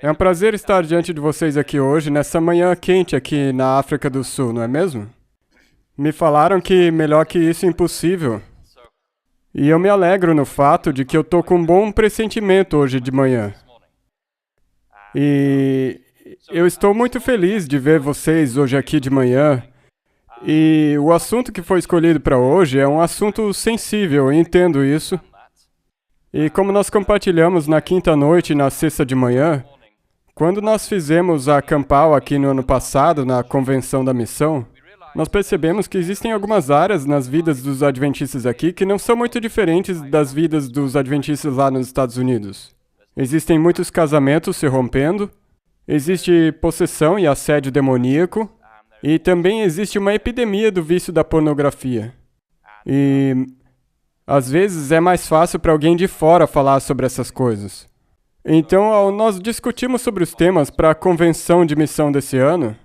É um prazer estar diante de vocês aqui hoje, nessa manhã quente aqui na África do Sul, não é mesmo? Me falaram que melhor que isso é impossível. E eu me alegro no fato de que eu estou com um bom pressentimento hoje de manhã. E eu estou muito feliz de ver vocês hoje aqui de manhã. E o assunto que foi escolhido para hoje é um assunto sensível, eu entendo isso. E como nós compartilhamos na quinta noite e na sexta de manhã, quando nós fizemos a Campal aqui no ano passado, na Convenção da Missão, nós percebemos que existem algumas áreas nas vidas dos adventistas aqui que não são muito diferentes das vidas dos adventistas lá nos Estados Unidos. Existem muitos casamentos se rompendo, existe possessão e assédio demoníaco, e também existe uma epidemia do vício da pornografia. E às vezes é mais fácil para alguém de fora falar sobre essas coisas. Então, ao nós discutirmos sobre os temas para a convenção de missão desse ano,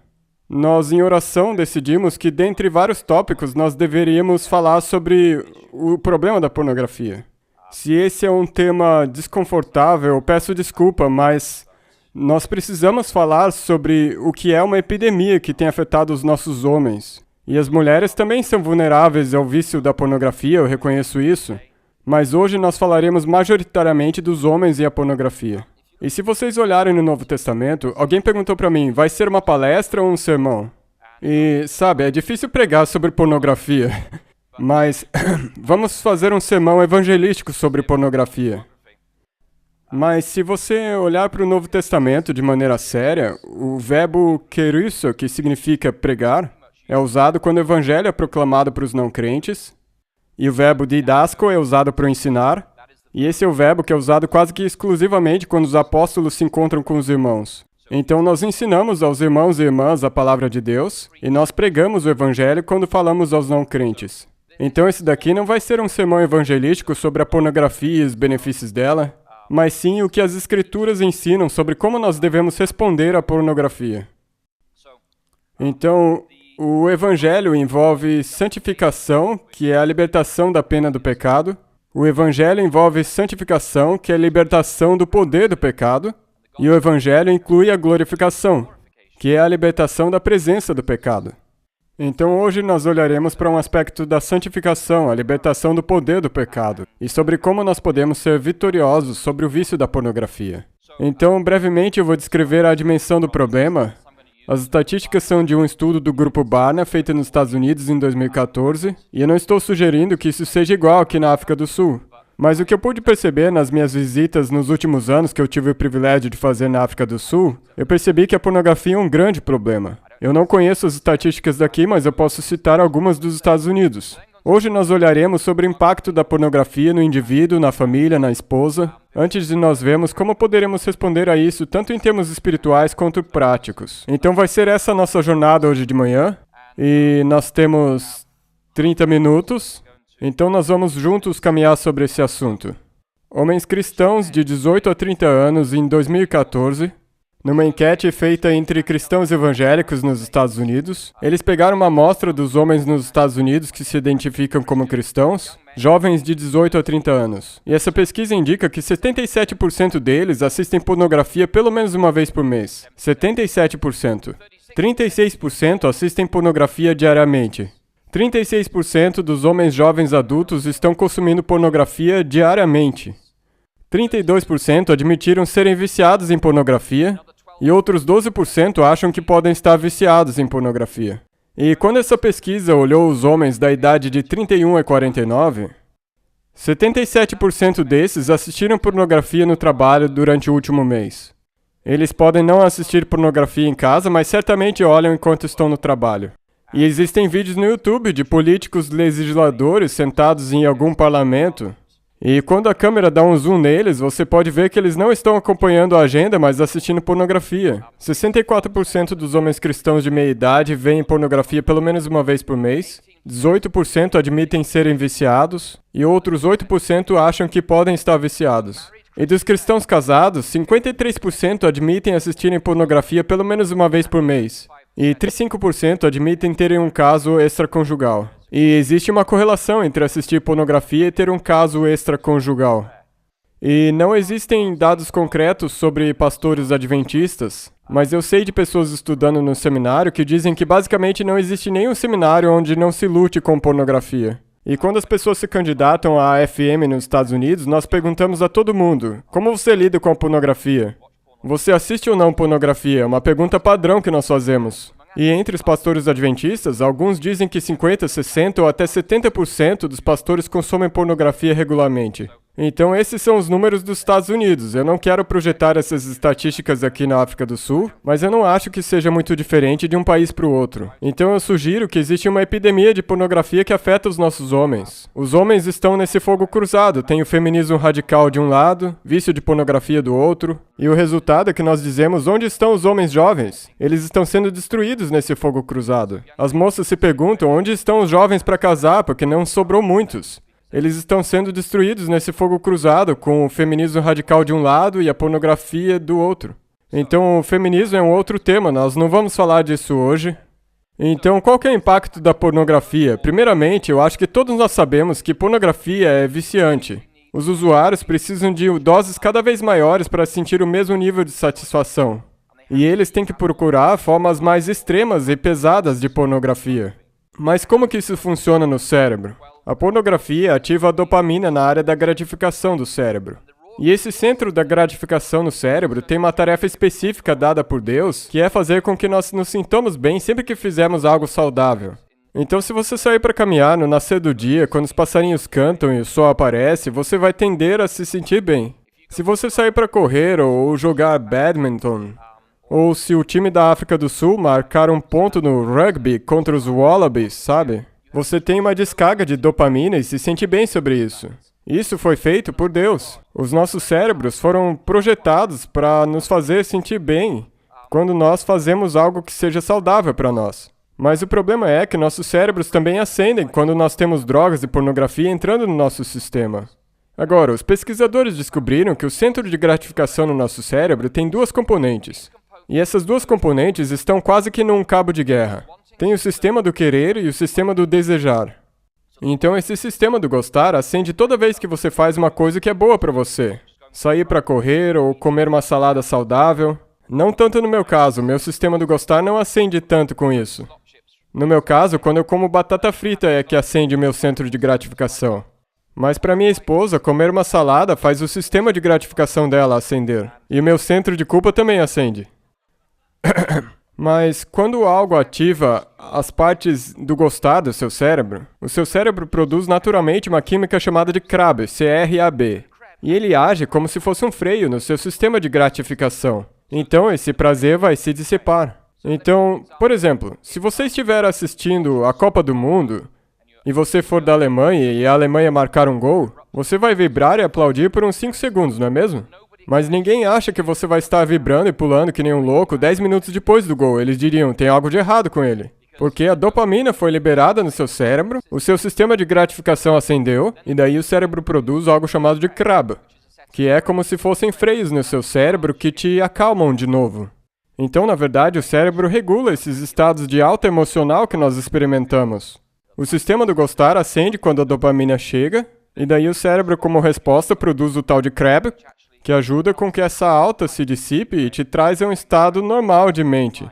nós em oração decidimos que, dentre vários tópicos, nós deveríamos falar sobre o problema da pornografia. Se esse é um tema desconfortável, eu peço desculpa, mas nós precisamos falar sobre o que é uma epidemia que tem afetado os nossos homens. E as mulheres também são vulneráveis ao vício da pornografia, eu reconheço isso. Mas hoje nós falaremos majoritariamente dos homens e a pornografia. E se vocês olharem no Novo Testamento, alguém perguntou para mim, vai ser uma palestra ou um sermão? E, sabe, é difícil pregar sobre pornografia. Mas vamos fazer um sermão evangelístico sobre pornografia. Mas se você olhar para o Novo Testamento de maneira séria, o verbo kerusso, que significa pregar, é usado quando o evangelho é proclamado para os não crentes, e o verbo didasco é usado para ensinar, e esse é o verbo que é usado quase que exclusivamente quando os apóstolos se encontram com os irmãos. Então nós ensinamos aos irmãos e irmãs a palavra de Deus, e nós pregamos o evangelho quando falamos aos não crentes. Então esse daqui não vai ser um sermão evangelístico sobre a pornografia e os benefícios dela, mas sim o que as Escrituras ensinam sobre como nós devemos responder à pornografia. Então, o Evangelho envolve santificação, que é a libertação da pena do pecado. O Evangelho envolve santificação, que é a libertação do poder do pecado. E o Evangelho inclui a glorificação, que é a libertação da presença do pecado. Então hoje nós olharemos para um aspecto da santificação, a libertação do poder do pecado, e sobre como nós podemos ser vitoriosos sobre o vício da pornografia. Então, brevemente eu vou descrever a dimensão do problema. As estatísticas são de um estudo do Grupo Barna, feito nos Estados Unidos em 2014, e eu não estou sugerindo que isso seja igual aqui na África do Sul. Mas o que eu pude perceber nas minhas visitas nos últimos anos que eu tive o privilégio de fazer na África do Sul, eu percebi que a pornografia é um grande problema. Eu não conheço as estatísticas daqui, mas eu posso citar algumas dos Estados Unidos. Hoje nós olharemos sobre o impacto da pornografia no indivíduo, na família, na esposa, antes de nós vermos como poderemos responder a isso, tanto em termos espirituais quanto práticos. Então vai ser essa a nossa jornada hoje de manhã, e nós temos 30 minutos, então nós vamos juntos caminhar sobre esse assunto. Homens cristãos de 18 a 30 anos em 2014, numa enquete feita entre cristãos evangélicos nos Estados Unidos, eles pegaram uma amostra dos homens nos Estados Unidos que se identificam como cristãos, jovens de 18 a 30 anos. E essa pesquisa indica que 77% deles assistem pornografia pelo menos uma vez por mês. 77%. 36% assistem pornografia diariamente. 36% dos homens jovens adultos estão consumindo pornografia diariamente. 32% admitiram serem viciados em pornografia, e outros 12% acham que podem estar viciados em pornografia. E quando essa pesquisa olhou os homens da idade de 31 a 49, 77% desses assistiram pornografia no trabalho durante o último mês. Eles podem não assistir pornografia em casa, mas certamente olham enquanto estão no trabalho. E existem vídeos no YouTube de políticos legisladores sentados em algum parlamento, e quando a câmera dá um zoom neles, você pode ver que eles não estão acompanhando a agenda, mas assistindo pornografia. 64% dos homens cristãos de meia idade veem pornografia pelo menos uma vez por mês. 18% admitem serem viciados. E outros 8% acham que podem estar viciados. E dos cristãos casados, 53% admitem assistirem pornografia pelo menos uma vez por mês. E 35% admitem terem um caso extraconjugal. E existe uma correlação entre assistir pornografia e ter um caso extraconjugal. E não existem dados concretos sobre pastores adventistas, mas eu sei de pessoas estudando no seminário que dizem que basicamente não existe nenhum seminário onde não se lute com pornografia. E quando as pessoas se candidatam à AFM nos Estados Unidos, nós perguntamos a todo mundo: como você lida com a pornografia? Você assiste ou não pornografia? É uma pergunta padrão que nós fazemos. E entre os pastores adventistas, alguns dizem que 50%, 60% ou até 70% dos pastores consomem pornografia regularmente. Então esses são os números dos Estados Unidos. Eu não quero projetar essas estatísticas aqui na África do Sul, mas eu não acho que seja muito diferente de um país para o outro. Então eu sugiro que existe uma epidemia de pornografia que afeta os nossos homens. Os homens estão nesse fogo cruzado. Tem o feminismo radical de um lado, vício de pornografia do outro. E o resultado é que nós dizemos: onde estão os homens jovens? Eles estão sendo destruídos nesse fogo cruzado. As moças se perguntam: onde estão os jovens para casar, porque não sobrou muitos. Eles estão sendo destruídos nesse fogo cruzado, com o feminismo radical de um lado e a pornografia do outro. Então, o feminismo é um outro tema, nós não vamos falar disso hoje. Então, qual que é o impacto da pornografia? Primeiramente, eu acho que todos nós sabemos que pornografia é viciante. Os usuários precisam de doses cada vez maiores para sentir o mesmo nível de satisfação. E eles têm que procurar formas mais extremas e pesadas de pornografia. Mas como que isso funciona no cérebro? A pornografia ativa a dopamina na área da gratificação do cérebro. E esse centro da gratificação no cérebro tem uma tarefa específica dada por Deus, que é fazer com que nós nos sintamos bem sempre que fizermos algo saudável. Então, se você sair para caminhar no nascer do dia, quando os passarinhos cantam e o sol aparece, você vai tender a se sentir bem. Se você sair para correr ou jogar badminton, ou se o time da África do Sul marcar um ponto no rugby contra os Wallabies, sabe? Você tem uma descarga de dopamina e se sente bem sobre isso. Isso foi feito por Deus. Os nossos cérebros foram projetados para nos fazer sentir bem quando nós fazemos algo que seja saudável para nós. Mas o problema é que nossos cérebros também acendem quando nós temos drogas e pornografia entrando no nosso sistema. Agora, os pesquisadores descobriram que o centro de gratificação no nosso cérebro tem duas componentes. E essas duas componentes estão quase que num cabo de guerra. Tem o sistema do querer e o sistema do desejar. Então esse sistema do gostar acende toda vez que você faz uma coisa que é boa para você. Sair para correr ou comer uma salada saudável. Não tanto no meu caso, meu sistema do gostar não acende tanto com isso. No meu caso, quando eu como batata frita é que acende o meu centro de gratificação. Mas para minha esposa, comer uma salada faz o sistema de gratificação dela acender. E o meu centro de culpa também acende. Mas quando algo ativa as partes do gostar do seu cérebro, o seu cérebro produz naturalmente uma química chamada de CRAB, C-R-A-B. E ele age como se fosse um freio no seu sistema de gratificação. Então esse prazer vai se dissipar. Então, por exemplo, se você estiver assistindo a Copa do Mundo e você for da Alemanha e a Alemanha marcar um gol, você vai vibrar e aplaudir por uns 5 segundos, não é mesmo? Mas ninguém acha que você vai estar vibrando e pulando que nem um louco 10 minutos depois do gol. Eles diriam: tem algo de errado com ele. Porque a dopamina foi liberada no seu cérebro, o seu sistema de gratificação acendeu, e daí o cérebro produz algo chamado de CRAB, que é como se fossem freios no seu cérebro que te acalmam de novo. Então, na verdade, o cérebro regula esses estados de alta emocional que nós experimentamos. O sistema do gostar acende quando a dopamina chega, e daí o cérebro, como resposta, produz o tal de CRAB, que ajuda com que essa alta se dissipe e te traz a um estado normal de mente.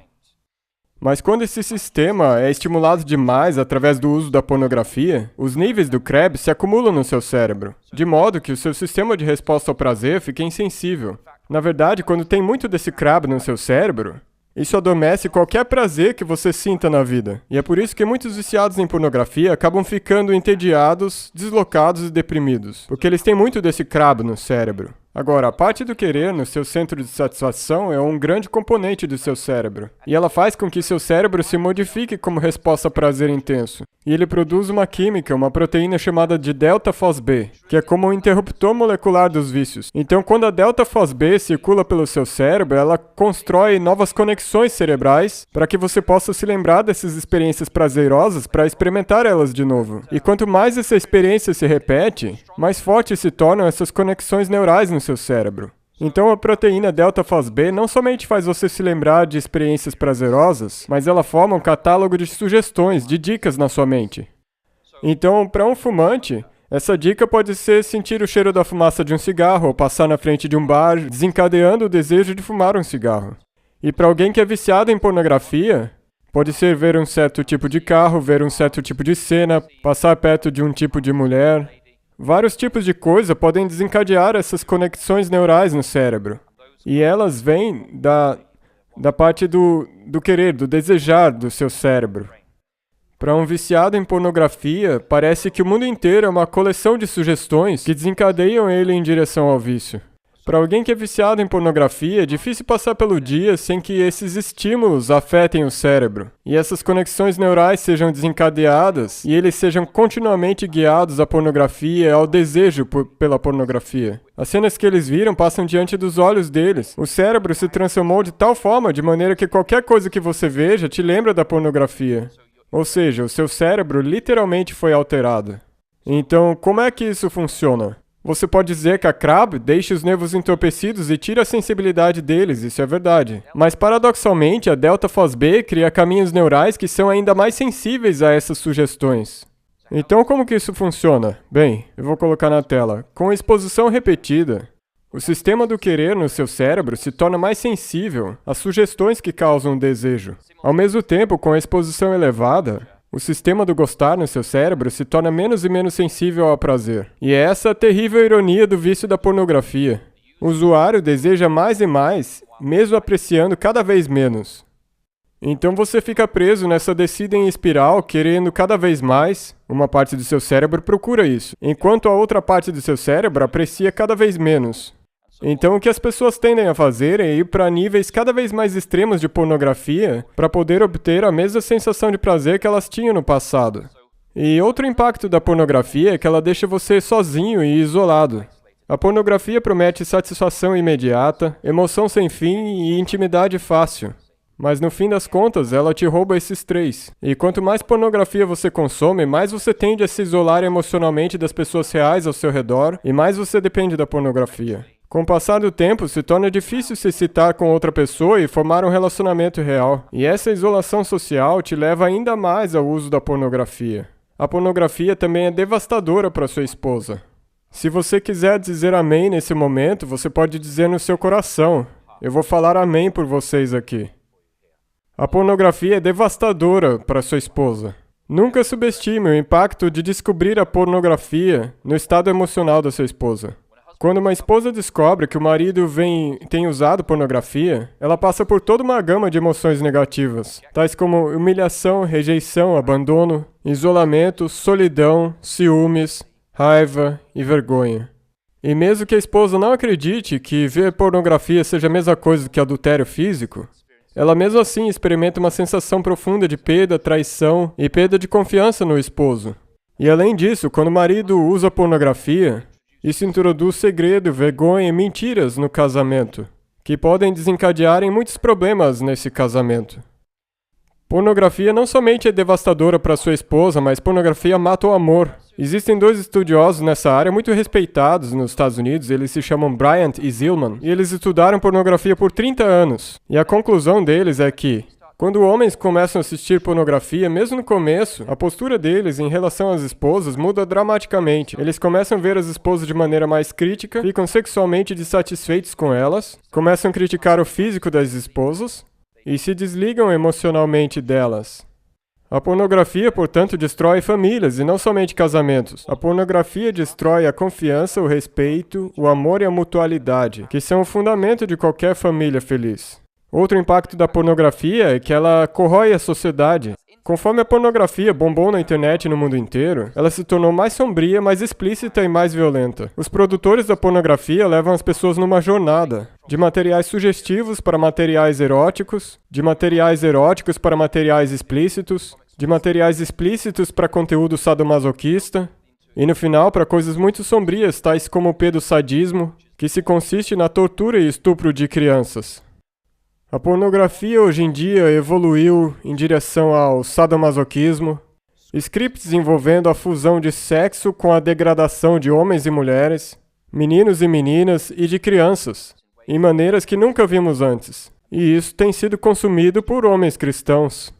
Mas quando esse sistema é estimulado demais através do uso da pornografia, os níveis do CRAB se acumulam no seu cérebro, de modo que o seu sistema de resposta ao prazer fica insensível. Na verdade, quando tem muito desse CRAB no seu cérebro, isso adormece qualquer prazer que você sinta na vida. E é por isso que muitos viciados em pornografia acabam ficando entediados, deslocados e deprimidos, porque eles têm muito desse CRAB no cérebro. Agora, a parte do querer no seu centro de satisfação é um grande componente do seu cérebro. E ela faz com que seu cérebro se modifique como resposta a prazer intenso. E ele produz uma química, uma proteína chamada de delta-FOSB, que é como um interruptor molecular dos vícios. Então, quando a delta-FOSB circula pelo seu cérebro, ela constrói novas conexões cerebrais para que você possa se lembrar dessas experiências prazerosas para experimentar elas de novo. E quanto mais essa experiência se repete, mais fortes se tornam essas conexões neurais no seu cérebro. Então a proteína delta-FOSB não somente faz você se lembrar de experiências prazerosas, mas ela forma um catálogo de sugestões, de dicas na sua mente. Então, para um fumante, Essa dica pode ser sentir o cheiro da fumaça de um cigarro ou passar na frente de um bar, desencadeando o desejo de fumar um cigarro. E para alguém que é viciado em pornografia, pode ser ver um certo tipo de carro, ver um certo tipo de cena, passar perto de um tipo de mulher. Vários tipos de coisa podem desencadear essas conexões neurais no cérebro. E elas vêm da parte do querer, do desejar do seu cérebro. Para um viciado em pornografia, parece que o mundo inteiro é uma coleção de sugestões que desencadeiam ele em direção ao vício. Para alguém que é viciado em pornografia, é difícil passar pelo dia sem que esses estímulos afetem o cérebro, e essas conexões neurais sejam desencadeadas e eles sejam continuamente guiados à pornografia e ao desejo pela pornografia. As cenas que eles viram passam diante dos olhos deles. O cérebro se transformou de tal forma, de maneira que qualquer coisa que você veja te lembra da pornografia. Ou seja, o seu cérebro literalmente foi alterado. Então, como é que isso funciona? Você pode dizer que a CRAB deixa os nervos entorpecidos e tira a sensibilidade deles, isso é verdade. Mas, paradoxalmente, a delta-FOSB cria caminhos neurais que são ainda mais sensíveis a essas sugestões. Então, como que isso funciona? Bem, eu vou colocar na tela. Com exposição repetida, o sistema do querer no seu cérebro se torna mais sensível às sugestões que causam desejo. Ao mesmo tempo, com a exposição elevada, o sistema do gostar no seu cérebro se torna menos e menos sensível ao prazer. E é essa a terrível ironia do vício da pornografia. O usuário deseja mais e mais, mesmo apreciando cada vez menos. Então você fica preso nessa descida em espiral, querendo cada vez mais. Uma parte do seu cérebro procura isso, enquanto a outra parte do seu cérebro aprecia cada vez menos. Então, o que as pessoas tendem a fazer é ir para níveis cada vez mais extremos de pornografia para poder obter a mesma sensação de prazer que elas tinham no passado. E outro impacto da pornografia é que ela deixa você sozinho e isolado. A pornografia promete satisfação imediata, emoção sem fim e intimidade fácil. Mas no fim das contas, ela te rouba esses três. E quanto mais pornografia você consome, mais você tende a se isolar emocionalmente das pessoas reais ao seu redor e mais você depende da pornografia. Com o passar do tempo, se torna difícil se excitar com outra pessoa e formar um relacionamento real. E essa isolação social te leva ainda mais ao uso da pornografia. A pornografia também é devastadora para sua esposa. Se você quiser dizer amém nesse momento, você pode dizer no seu coração. Eu vou falar amém por vocês aqui. A pornografia é devastadora para sua esposa. Nunca subestime o impacto de descobrir a pornografia no estado emocional da sua esposa. Quando uma esposa descobre que o marido tem usado pornografia, ela passa por toda uma gama de emoções negativas, tais como humilhação, rejeição, abandono, isolamento, solidão, ciúmes, raiva e vergonha. E mesmo que a esposa não acredite que ver pornografia seja a mesma coisa que adultério físico, ela mesmo assim experimenta uma sensação profunda de perda, traição e perda de confiança no esposo. E além disso, quando o marido usa pornografia, isso introduz segredo, vergonha e mentiras no casamento, que podem desencadear em muitos problemas nesse casamento. Pornografia não somente é devastadora para sua esposa, mas pornografia mata o amor. Existem dois estudiosos nessa área muito respeitados nos Estados Unidos, eles se chamam Bryant e Zillman, e eles estudaram pornografia por 30 anos. E a conclusão deles é que, quando homens começam a assistir pornografia, mesmo no começo, a postura deles em relação às esposas muda dramaticamente. Eles começam a ver as esposas de maneira mais crítica, ficam sexualmente dissatisfeitos com elas, começam a criticar o físico das esposas e se desligam emocionalmente delas. A pornografia, portanto, destrói famílias e não somente casamentos. A pornografia destrói a confiança, o respeito, o amor e a mutualidade, que são o fundamento de qualquer família feliz. Outro impacto da pornografia é que ela corrói a sociedade. Conforme a pornografia bombou na internet e no mundo inteiro, ela se tornou mais sombria, mais explícita e mais violenta. Os produtores da pornografia levam as pessoas numa jornada, de materiais sugestivos para materiais eróticos, de materiais eróticos para materiais explícitos, de materiais explícitos para conteúdo sadomasoquista, e no final para coisas muito sombrias, tais como o pedosadismo, que se consiste na tortura e estupro de crianças. A pornografia hoje em dia evoluiu em direção ao sadomasoquismo, scripts envolvendo a fusão de sexo com a degradação de homens e mulheres, meninos e meninas e de crianças, em maneiras que nunca vimos antes. E isso tem sido consumido por homens cristãos.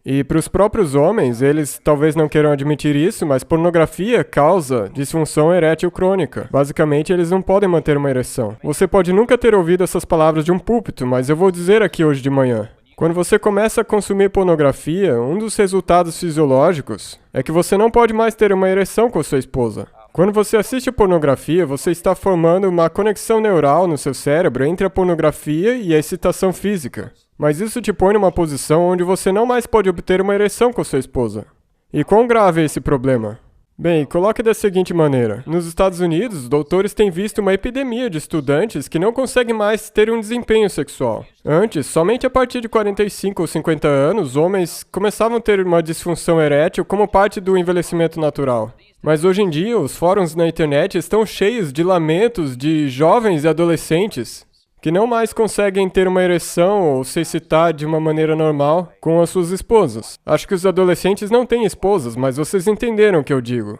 E para os próprios homens, eles talvez não queiram admitir isso, mas pornografia causa disfunção erétil crônica. Basicamente, eles não podem manter uma ereção. Você pode nunca ter ouvido essas palavras de um púlpito, mas eu vou dizer aqui hoje de manhã. Quando você começa a consumir pornografia, um dos resultados fisiológicos é que você não pode mais ter uma ereção com sua esposa. Quando você assiste pornografia, você está formando uma conexão neural no seu cérebro entre a pornografia e a excitação física. Mas isso te põe numa posição onde você não mais pode obter uma ereção com sua esposa. E quão grave é esse problema? Bem, coloque da seguinte maneira. Nos Estados Unidos, os doutores têm visto uma epidemia de estudantes que não conseguem mais ter um desempenho sexual. Antes, somente a partir de 45 ou 50 anos, homens começavam a ter uma disfunção erétil como parte do envelhecimento natural. Mas hoje em dia, os fóruns na internet estão cheios de lamentos de jovens e adolescentes que não mais conseguem ter uma ereção ou se excitar de uma maneira normal com as suas esposas. Acho que os adolescentes não têm esposas, mas vocês entenderam o que eu digo.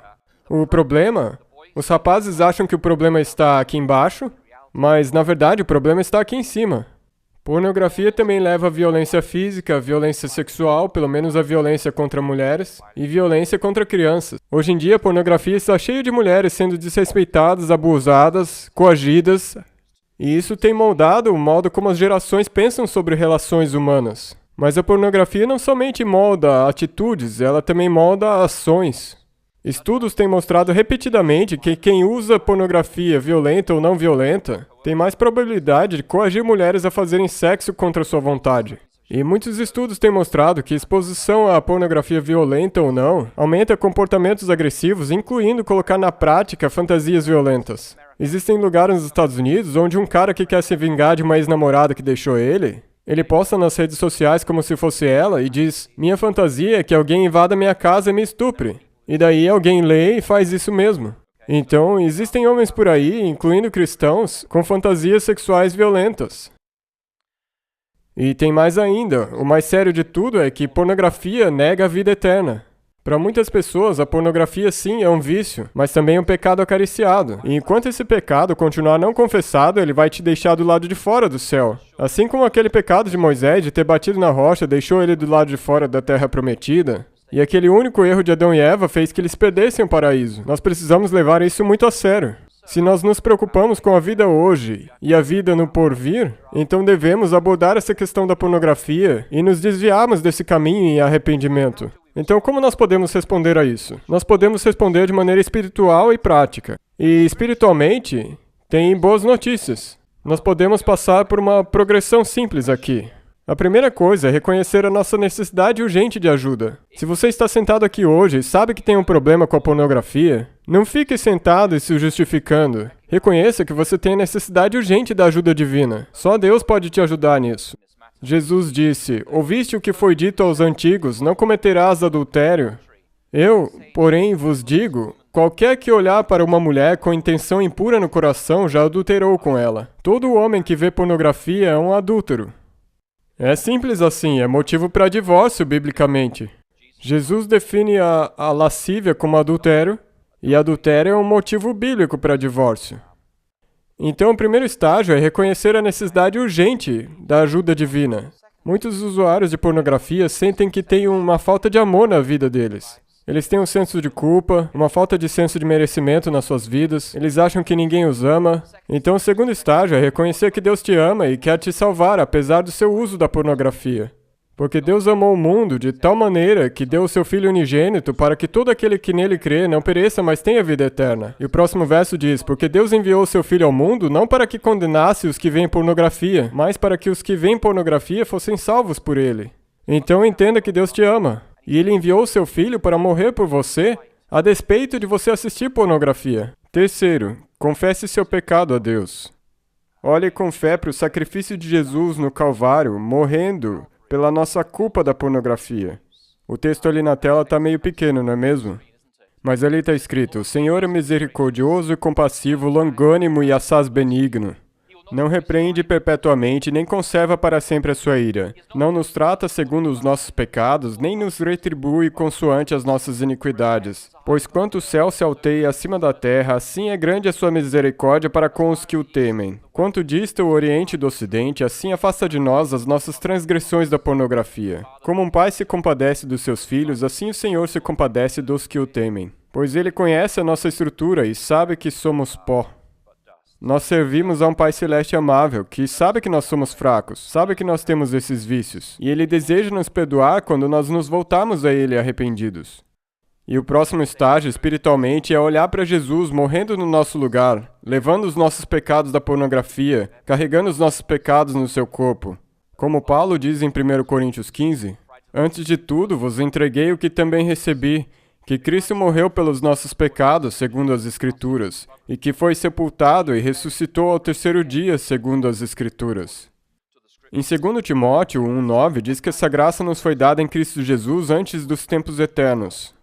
O problema? Os rapazes acham que o problema está aqui embaixo, mas na verdade o problema está aqui em cima. Pornografia também leva a violência física, a violência sexual, pelo menos a violência contra mulheres, e violência contra crianças. Hoje em dia a pornografia está cheia de mulheres sendo desrespeitadas, abusadas, coagidas, e isso tem moldado o modo como as gerações pensam sobre relações humanas. Mas a pornografia não somente molda atitudes, ela também molda ações. Estudos têm mostrado repetidamente que quem usa pornografia violenta ou não violenta tem mais probabilidade de coagir mulheres a fazerem sexo contra sua vontade. E muitos estudos têm mostrado que exposição à pornografia violenta ou não aumenta comportamentos agressivos, incluindo colocar na prática fantasias violentas. Existem lugares nos Estados Unidos onde um cara que quer se vingar de uma ex-namorada que deixou ele posta nas redes sociais como se fosse ela e diz: "Minha fantasia é que alguém invada minha casa e me estupre." E daí alguém lê e faz isso mesmo. Então, existem homens por aí, incluindo cristãos, com fantasias sexuais violentas. E tem mais ainda, o mais sério de tudo é que pornografia nega a vida eterna. Para muitas pessoas, a pornografia sim é um vício, mas também é um pecado acariciado. E enquanto esse pecado continuar não confessado, ele vai te deixar do lado de fora do céu. Assim como aquele pecado de Moisés de ter batido na rocha deixou ele do lado de fora da terra prometida, e aquele único erro de Adão e Eva fez que eles perdessem o paraíso. Nós precisamos levar isso muito a sério. Se nós nos preocupamos com a vida hoje e a vida no porvir, então devemos abordar essa questão da pornografia e nos desviarmos desse caminho em arrependimento. Então, como nós podemos responder a isso? Nós podemos responder de maneira espiritual e prática. E espiritualmente, tem boas notícias. Nós podemos passar por uma progressão simples aqui. A primeira coisa é reconhecer a nossa necessidade urgente de ajuda. Se você está sentado aqui hoje e sabe que tem um problema com a pornografia, não fique sentado e se justificando. Reconheça que você tem a necessidade urgente da ajuda divina. Só Deus pode te ajudar nisso. Jesus disse: "Ouviste o que foi dito aos antigos, não cometerás adultério? Eu, porém, vos digo, qualquer que olhar para uma mulher com intenção impura no coração já adulterou com ela. Todo homem que vê pornografia é um adúltero." É simples assim, é motivo para divórcio, biblicamente. Jesus define a lascívia como adultério, e adultério é um motivo bíblico para divórcio. Então, o primeiro estágio é reconhecer a necessidade urgente da ajuda divina. Muitos usuários de pornografia sentem que têm uma falta de amor na vida deles. Eles têm um senso de culpa, uma falta de senso de merecimento nas suas vidas, eles acham que ninguém os ama. Então, o segundo estágio é reconhecer que Deus te ama e quer te salvar, apesar do seu uso da pornografia. Porque Deus amou o mundo de tal maneira que deu o seu Filho unigênito para que todo aquele que nele crê não pereça, mas tenha vida eterna. E o próximo verso diz: "Porque Deus enviou o seu Filho ao mundo não para que condenasse os que veem pornografia, mas para que os que veem pornografia fossem salvos por ele." Então entenda que Deus te ama. E Ele enviou o seu Filho para morrer por você, a despeito de você assistir pornografia. Terceiro, confesse seu pecado a Deus. Olhe com fé para o sacrifício de Jesus no Calvário, morrendo pela nossa culpa da pornografia. O texto ali na tela está meio pequeno, não é mesmo? Mas ali está escrito: "O Senhor é misericordioso e compassivo, longânimo e assaz benigno." Não repreende perpetuamente, nem conserva para sempre a sua ira. Não nos trata segundo os nossos pecados, nem nos retribui consoante as nossas iniquidades. Pois quanto o céu se alteia acima da terra, assim é grande a sua misericórdia para com os que o temem. Quanto dista o Oriente do Ocidente, assim afasta de nós as nossas transgressões da pornografia. Como um pai se compadece dos seus filhos, assim o Senhor se compadece dos que o temem. Pois Ele conhece a nossa estrutura e sabe que somos pó. Nós servimos a um Pai Celeste amável, que sabe que nós somos fracos, sabe que nós temos esses vícios, e Ele deseja nos perdoar quando nós nos voltarmos a Ele arrependidos. E o próximo estágio, espiritualmente, é olhar para Jesus morrendo no nosso lugar, levando os nossos pecados da pornografia, carregando os nossos pecados no seu corpo. Como Paulo diz em 1 Coríntios 15, antes de tudo vos entreguei o que também recebi, que Cristo morreu pelos nossos pecados, segundo as Escrituras, e que foi sepultado e ressuscitou ao terceiro dia, segundo as Escrituras. Em 2 Timóteo 1,9 diz que essa graça nos foi dada em Cristo Jesus antes dos tempos eternos.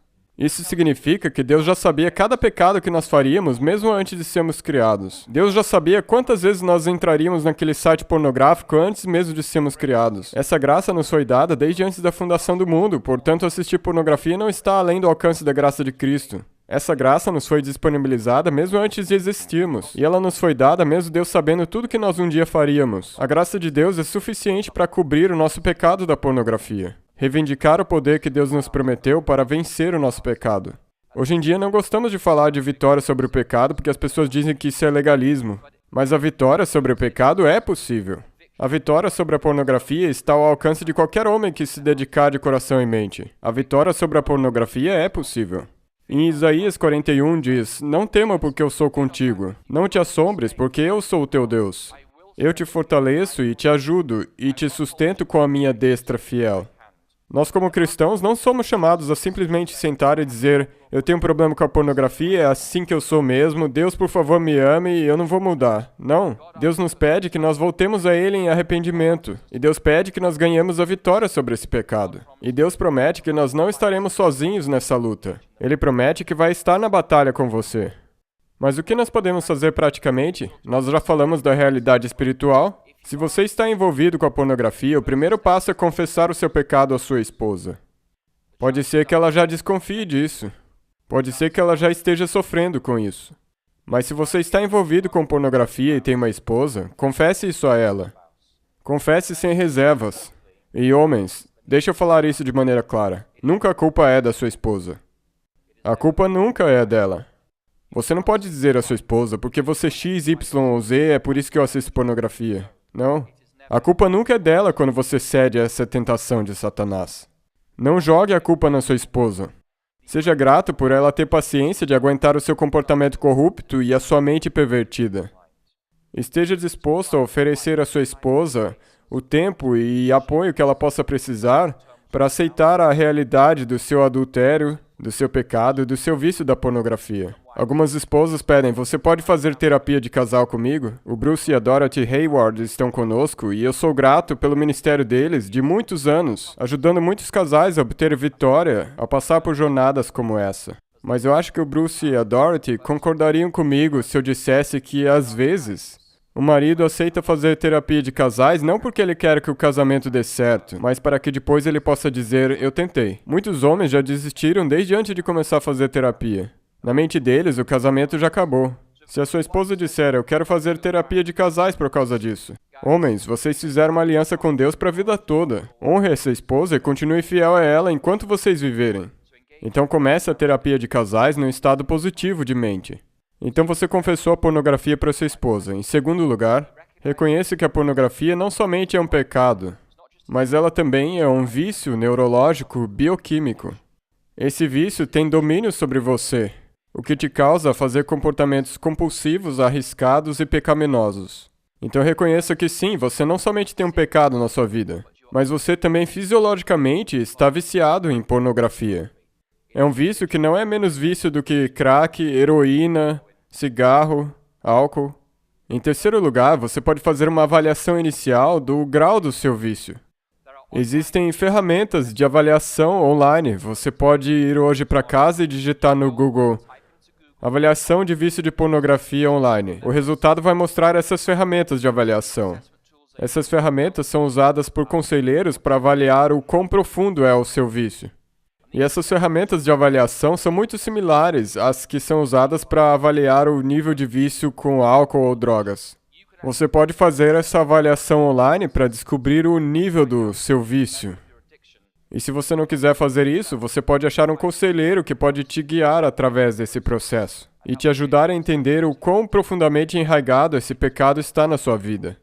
Isso significa que Deus já sabia cada pecado que nós faríamos, mesmo antes de sermos criados. Deus já sabia quantas vezes nós entraríamos naquele site pornográfico antes mesmo de sermos criados. Essa graça nos foi dada desde antes da fundação do mundo, portanto assistir pornografia não está além do alcance da graça de Cristo. Essa graça nos foi disponibilizada mesmo antes de existirmos, e ela nos foi dada mesmo Deus sabendo tudo que nós um dia faríamos. A graça de Deus é suficiente para cobrir o nosso pecado da pornografia. Reivindicar o poder que Deus nos prometeu para vencer o nosso pecado. Hoje em dia não gostamos de falar de vitória sobre o pecado porque as pessoas dizem que isso é legalismo. Mas a vitória sobre o pecado é possível. A vitória sobre a pornografia está ao alcance de qualquer homem que se dedicar de coração e mente. A vitória sobre a pornografia é possível. Em Isaías 41 diz, não tema porque eu sou contigo. Não te assombres porque eu sou o teu Deus. Eu te fortaleço e te ajudo e te sustento com a minha destra fiel. Nós, como cristãos, não somos chamados a simplesmente sentar e dizer eu tenho um problema com a pornografia, é assim que eu sou mesmo, Deus, por favor, me ame e eu não vou mudar. Não. Deus nos pede que nós voltemos a Ele em arrependimento. E Deus pede que nós ganhemos a vitória sobre esse pecado. E Deus promete que nós não estaremos sozinhos nessa luta. Ele promete que vai estar na batalha com você. Mas o que nós podemos fazer praticamente? Nós já falamos da realidade espiritual. Se você está envolvido com a pornografia, o primeiro passo é confessar o seu pecado à sua esposa. Pode ser que ela já desconfie disso. Pode ser que ela já esteja sofrendo com isso. Mas se você está envolvido com pornografia e tem uma esposa, confesse isso a ela. Confesse sem reservas. E homens, deixa eu falar isso de maneira clara. Nunca a culpa é da sua esposa. A culpa nunca é dela. Você não pode dizer à sua esposa, porque você X, Y ou Z, é por isso que eu assisto pornografia. Não. A culpa nunca é dela quando você cede a essa tentação de Satanás. Não jogue a culpa na sua esposa. Seja grato por ela ter paciência de aguentar o seu comportamento corrupto e a sua mente pervertida. Esteja disposto a oferecer à sua esposa o tempo e apoio que ela possa precisar para aceitar a realidade do seu adultério, do seu pecado e do seu vício da pornografia. Algumas esposas pedem, você pode fazer terapia de casal comigo? O Bruce e a Dorothy Hayward estão conosco e eu sou grato pelo ministério deles de muitos anos, ajudando muitos casais a obter vitória ao passar por jornadas como essa. Mas eu acho que o Bruce e a Dorothy concordariam comigo se eu dissesse que, às vezes, o marido aceita fazer terapia de casais não porque ele quer que o casamento dê certo, mas para que depois ele possa dizer, eu tentei. Muitos homens já desistiram desde antes de começar a fazer terapia. Na mente deles, o casamento já acabou. Se a sua esposa disser, eu quero fazer terapia de casais por causa disso. Homens, vocês fizeram uma aliança com Deus para a vida toda. Honre essa esposa e continue fiel a ela enquanto vocês viverem. Então comece a terapia de casais num estado positivo de mente. Então você confessou a pornografia para sua esposa. Em segundo lugar, reconheça que a pornografia não somente é um pecado, mas ela também é um vício neurológico bioquímico. Esse vício tem domínio sobre você, o que te causa fazer comportamentos compulsivos, arriscados e pecaminosos. Então reconheça que sim, você não somente tem um pecado na sua vida, mas você também fisiologicamente está viciado em pornografia. É um vício que não é menos vício do que crack, heroína, cigarro, álcool. Em terceiro lugar, você pode fazer uma avaliação inicial do grau do seu vício. Existem ferramentas de avaliação online. Você pode ir hoje para casa e digitar no Google Avaliação de vício de pornografia online. O resultado vai mostrar essas ferramentas de avaliação. Essas ferramentas são usadas por conselheiros para avaliar o quão profundo é o seu vício. E essas ferramentas de avaliação são muito similares às que são usadas para avaliar o nível de vício com álcool ou drogas. Você pode fazer essa avaliação online para descobrir o nível do seu vício. E se você não quiser fazer isso, você pode achar um conselheiro que pode te guiar através desse processo e te ajudar a entender o quão profundamente enraizado esse pecado está na sua vida.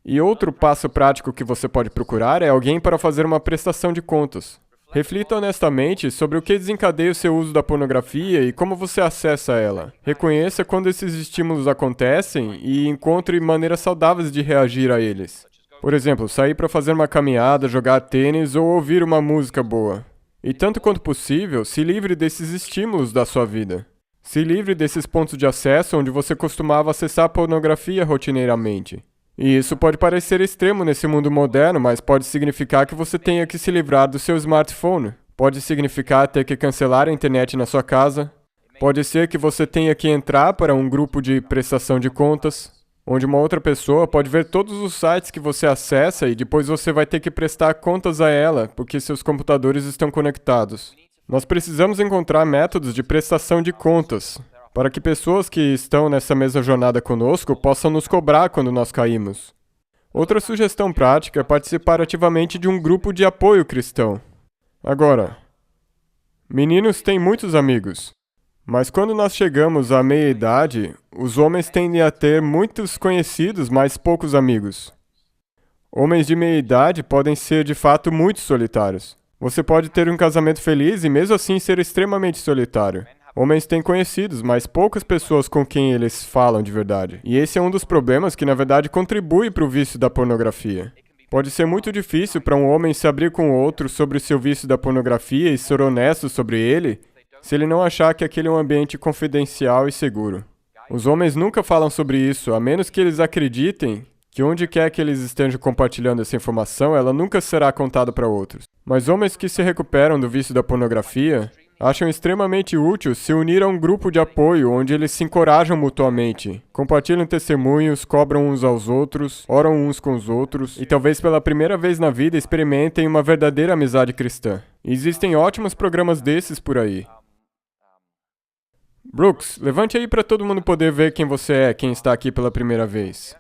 E outro passo prático que você pode procurar é alguém para fazer uma prestação de contas. Reflita honestamente sobre o que desencadeia o seu uso da pornografia e como você acessa ela. Reconheça quando esses estímulos acontecem e encontre maneiras saudáveis de reagir a eles. Por exemplo, sair para fazer uma caminhada, jogar tênis ou ouvir uma música boa. E tanto quanto possível, se livre desses estímulos da sua vida. Se livre desses pontos de acesso onde você costumava acessar pornografia rotineiramente. E isso pode parecer extremo nesse mundo moderno, mas pode significar que você tenha que se livrar do seu smartphone. Pode significar ter que cancelar a internet na sua casa. Pode ser que você tenha que entrar para um grupo de prestação de contas, onde uma outra pessoa pode ver todos os sites que você acessa e depois você vai ter que prestar contas a ela, porque seus computadores estão conectados. Nós precisamos encontrar métodos de prestação de contas, para que pessoas que estão nessa mesma jornada conosco possam nos cobrar quando nós caímos. Outra sugestão prática é participar ativamente de um grupo de apoio cristão. Agora, meninos têm muitos amigos, mas quando nós chegamos à meia-idade, os homens tendem a ter muitos conhecidos, mas poucos amigos. Homens de meia-idade podem ser de fato muito solitários. Você pode ter um casamento feliz e mesmo assim ser extremamente solitário. Homens têm conhecidos, mas poucas pessoas com quem eles falam de verdade. E esse é um dos problemas que, na verdade, contribui para o vício da pornografia. Pode ser muito difícil para um homem se abrir com outro sobre o seu vício da pornografia e ser honesto sobre ele, se ele não achar que aquele é um ambiente confidencial e seguro. Os homens nunca falam sobre isso, a menos que eles acreditem que onde quer que eles estejam compartilhando essa informação, ela nunca será contada para outros. Mas homens que se recuperam do vício da pornografia acham extremamente útil se unir a um grupo de apoio onde eles se encorajam mutuamente, compartilham testemunhos, cobram uns aos outros, oram uns com os outros e talvez pela primeira vez na vida experimentem uma verdadeira amizade cristã. E existem ótimos programas desses por aí. Brooks, levante aí para todo mundo poder ver quem você é, quem está aqui pela primeira vez.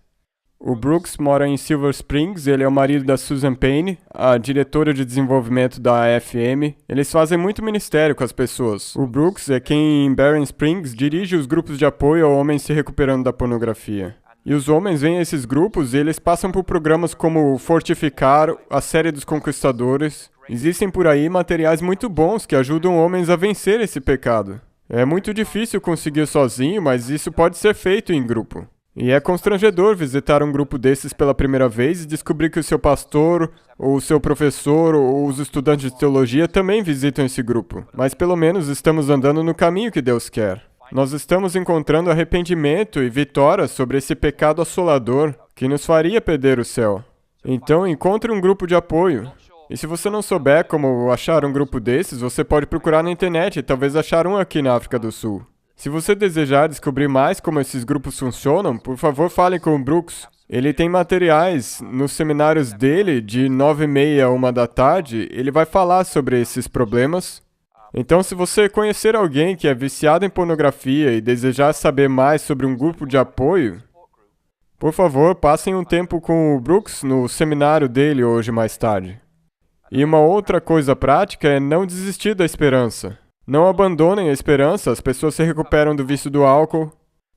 O Brooks mora em Silver Springs, ele é o marido da Susan Payne, a diretora de desenvolvimento da AFM. Eles fazem muito ministério com as pessoas. O Brooks é quem em Barren Springs dirige os grupos de apoio a homens se recuperando da pornografia. E os homens vêm a esses grupos e eles passam por programas como o Fortificar, a série dos Conquistadores. Existem por aí materiais muito bons que ajudam homens a vencer esse pecado. É muito difícil conseguir sozinho, mas isso pode ser feito em grupo. E é constrangedor visitar um grupo desses pela primeira vez e descobrir que o seu pastor, ou o seu professor, ou os estudantes de teologia também visitam esse grupo. Mas pelo menos estamos andando no caminho que Deus quer. Nós estamos encontrando arrependimento e vitória sobre esse pecado assolador que nos faria perder o céu. Então encontre um grupo de apoio. E se você não souber como achar um grupo desses, você pode procurar na internet e talvez achar um aqui na África do Sul. Se você desejar descobrir mais como esses grupos funcionam, por favor fale com o Brooks. Ele tem materiais nos seminários dele, de 9h30 a 13h, ele vai falar sobre esses problemas. Então, se você conhecer alguém que é viciado em pornografia e desejar saber mais sobre um grupo de apoio, por favor, passem um tempo com o Brooks no seminário dele hoje mais tarde. E uma outra coisa prática é não desistir da esperança. Não abandonem a esperança, as pessoas se recuperam do vício do álcool,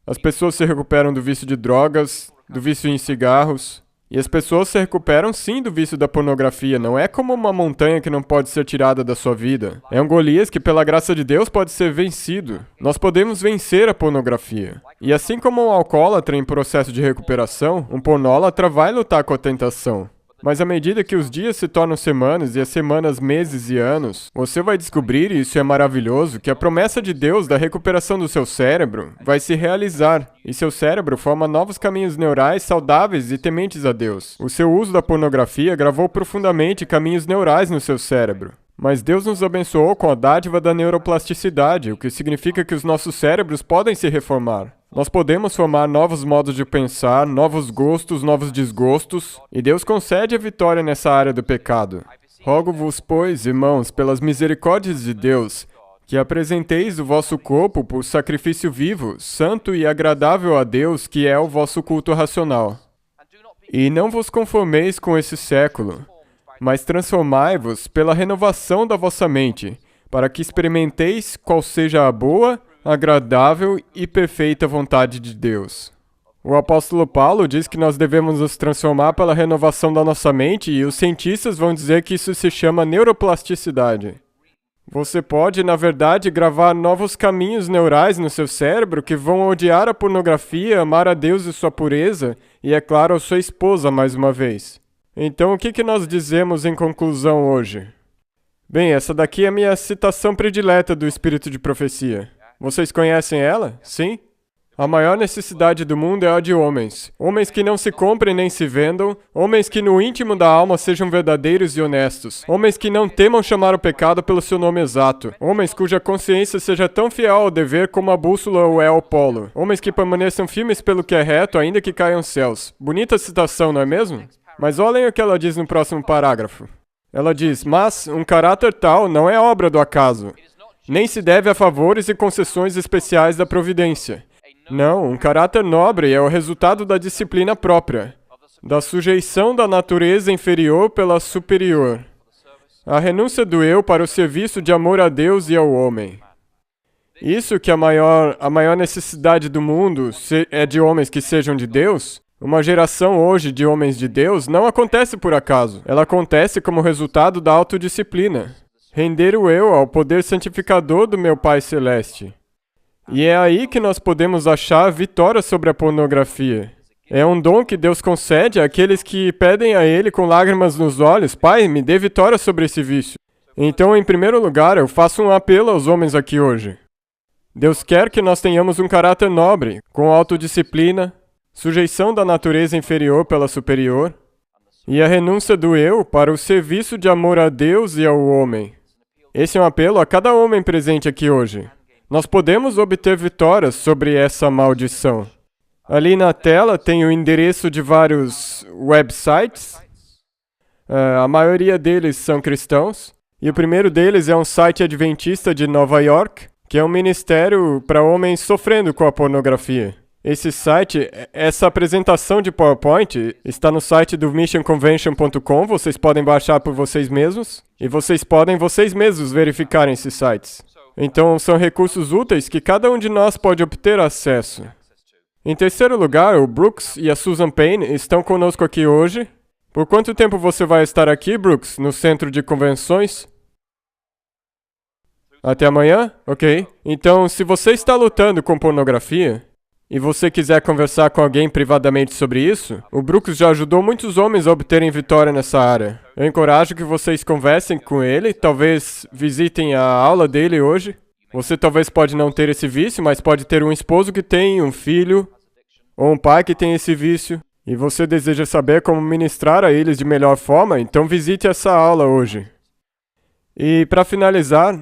as pessoas se recuperam do vício de drogas, do vício em cigarros, e as pessoas se recuperam sim do vício da pornografia, não é como uma montanha que não pode ser tirada da sua vida. É um Golias que pela graça de Deus pode ser vencido. Nós podemos vencer a pornografia. E assim como um alcoólatra em processo de recuperação, um pornólatra vai lutar com a tentação. Mas à medida que os dias se tornam semanas e as semanas meses e anos, você vai descobrir, e isso é maravilhoso, que a promessa de Deus da recuperação do seu cérebro vai se realizar. E seu cérebro forma novos caminhos neurais saudáveis e tementes a Deus. O seu uso da pornografia gravou profundamente caminhos neurais no seu cérebro. Mas Deus nos abençoou com a dádiva da neuroplasticidade, o que significa que os nossos cérebros podem se reformar. Nós podemos formar novos modos de pensar, novos gostos, novos desgostos, e Deus concede a vitória nessa área do pecado. Rogo-vos, pois, irmãos, pelas misericórdias de Deus, que apresenteis o vosso corpo por sacrifício vivo, santo e agradável a Deus, que é o vosso culto racional. E não vos conformeis com esse século, mas transformai-vos pela renovação da vossa mente, para que experimenteis qual seja a boa, agradável e perfeita vontade de Deus. O apóstolo Paulo diz que nós devemos nos transformar pela renovação da nossa mente, e os cientistas vão dizer que isso se chama neuroplasticidade. Você pode, na verdade, gravar novos caminhos neurais no seu cérebro que vão odiar a pornografia, amar a Deus e sua pureza, e, é claro, a sua esposa mais uma vez. Então, o que nós dizemos em conclusão hoje? Bem, essa daqui é a minha citação predileta do Espírito de Profecia. Vocês conhecem ela? Sim? A maior necessidade do mundo é a de homens. Homens que não se comprem nem se vendam. Homens que no íntimo da alma sejam verdadeiros e honestos. Homens que não temam chamar o pecado pelo seu nome exato. Homens cuja consciência seja tão fiel ao dever como a bússola o é ao polo. Homens que permaneçam firmes pelo que é reto, ainda que caiam céus. Bonita citação, não é mesmo? Mas olhem o que ela diz no próximo parágrafo. Ela diz, mas um caráter tal não é obra do acaso, nem se deve a favores e concessões especiais da providência. Não, um caráter nobre é o resultado da disciplina própria, da sujeição da natureza inferior pela superior, a renúncia do eu para o serviço de amor a Deus e ao homem. Isso que a maior necessidade do mundo é de homens que sejam de Deus. Uma geração hoje de homens de Deus não acontece por acaso. Ela acontece como resultado da autodisciplina. Render o eu ao poder santificador do meu Pai Celeste. E é aí que nós podemos achar a vitória sobre a pornografia. É um dom que Deus concede àqueles que pedem a Ele com lágrimas nos olhos, Pai, me dê vitória sobre esse vício. Então, em primeiro lugar, eu faço um apelo aos homens aqui hoje. Deus quer que nós tenhamos um caráter nobre, com autodisciplina, sujeição da natureza inferior pela superior, e a renúncia do eu para o serviço de amor a Deus e ao homem. Esse é um apelo a cada homem presente aqui hoje. Nós podemos obter vitórias sobre essa maldição. Ali na tela tem o endereço de vários websites. A maioria deles são cristãos. E o primeiro deles é um site adventista de Nova York, que é um ministério para homens sofrendo com a pornografia. Esse site, essa apresentação de PowerPoint está no site do missionconvention.com, vocês podem baixar por vocês mesmos, e vocês podem vocês mesmos verificarem esses sites. Então, são recursos úteis que cada um de nós pode obter acesso. Em terceiro lugar, o Brooks e a Susan Payne estão conosco aqui hoje. Por quanto tempo você vai estar aqui, Brooks, no centro de convenções? Até amanhã? Ok. Então, se você está lutando com pornografia, e você quiser conversar com alguém privadamente sobre isso, o Brooks já ajudou muitos homens a obterem vitória nessa área. Eu encorajo que vocês conversem com ele, talvez visitem a aula dele hoje. Você talvez pode não ter esse vício, mas pode ter um esposo que tem, um filho, ou um pai que tem esse vício, e você deseja saber como ministrar a eles de melhor forma, então visite essa aula hoje. E para finalizar,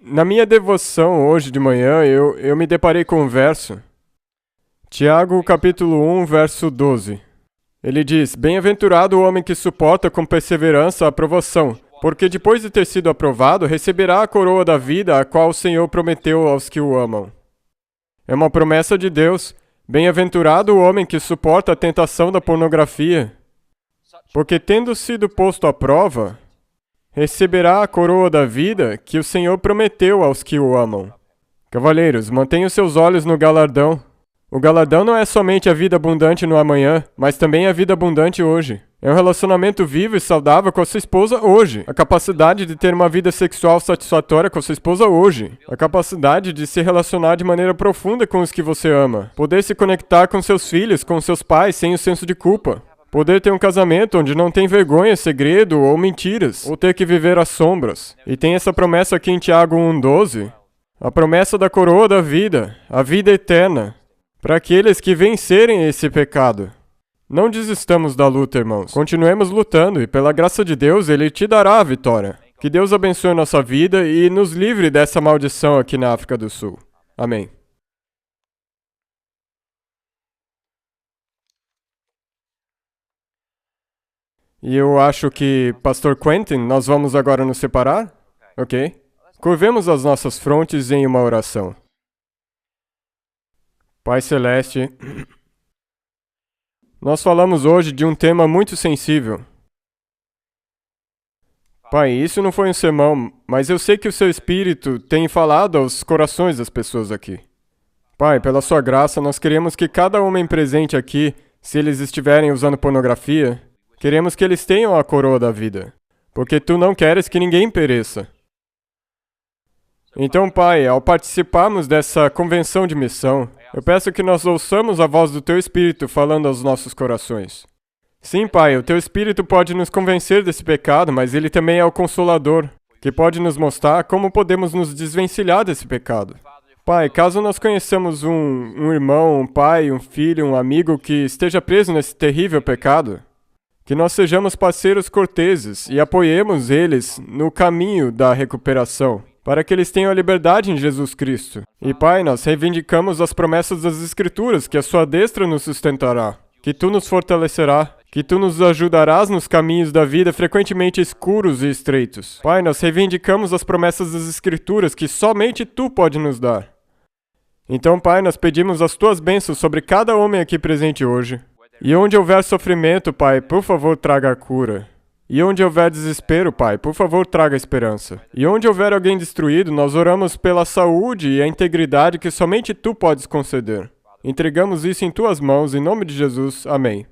na minha devoção hoje de manhã, eu me deparei com um verso. Tiago, capítulo 1, verso 12. Ele diz, bem-aventurado o homem que suporta com perseverança a aprovação, porque depois de ter sido aprovado, receberá a coroa da vida, a qual o Senhor prometeu aos que o amam. É uma promessa de Deus. Bem-aventurado o homem que suporta a tentação da pornografia, porque tendo sido posto à prova, receberá a coroa da vida que o Senhor prometeu aos que o amam. Cavalheiros, mantenham seus olhos no galardão. O galardão não é somente a vida abundante no amanhã, mas também a vida abundante hoje. É um relacionamento vivo e saudável com a sua esposa hoje. A capacidade de ter uma vida sexual satisfatória com a sua esposa hoje. A capacidade de se relacionar de maneira profunda com os que você ama. Poder se conectar com seus filhos, com seus pais, sem o senso de culpa. Poder ter um casamento onde não tem vergonha, segredo ou mentiras, ou ter que viver às sombras. E tem essa promessa aqui em Tiago 1,12. A promessa da coroa da vida, a vida eterna. Para aqueles que vencerem esse pecado. Não desistamos da luta, irmãos. Continuemos lutando e, pela graça de Deus, Ele te dará a vitória. Que Deus abençoe a nossa vida e nos livre dessa maldição aqui na África do Sul. Amém. E eu acho que, Pastor Quentin, nós vamos agora nos separar? Ok? Curvemos as nossas frontes em uma oração. Pai Celeste, nós falamos hoje de um tema muito sensível. Pai, isso não foi um sermão, mas eu sei que o seu Espírito tem falado aos corações das pessoas aqui. Pai, pela sua graça, nós queremos que cada homem presente aqui, se eles estiverem usando pornografia, queremos que eles tenham a coroa da vida, porque tu não queres que ninguém pereça. Então, Pai, ao participarmos dessa convenção de missão, eu peço que nós ouçamos a voz do Teu Espírito falando aos nossos corações. Sim, Pai, o Teu Espírito pode nos convencer desse pecado, mas Ele também é o Consolador, que pode nos mostrar como podemos nos desvencilhar desse pecado. Pai, caso nós conheçamos um irmão, um pai, um filho, um amigo que esteja preso nesse terrível pecado, que nós sejamos parceiros corteses e apoiemos eles no caminho da recuperação, para que eles tenham a liberdade em Jesus Cristo. E, Pai, nós reivindicamos as promessas das Escrituras, que a sua destra nos sustentará, que Tu nos fortalecerá, que Tu nos ajudarás nos caminhos da vida frequentemente escuros e estreitos. Pai, nós reivindicamos as promessas das Escrituras, que somente Tu pode nos dar. Então, Pai, nós pedimos as Tuas bênçãos sobre cada homem aqui presente hoje. E onde houver sofrimento, Pai, por favor, traga a cura. E onde houver desespero, Pai, por favor, traga esperança. E onde houver alguém destruído, nós oramos pela saúde e a integridade que somente Tu podes conceder. Entregamos isso em Tuas mãos, em nome de Jesus. Amém.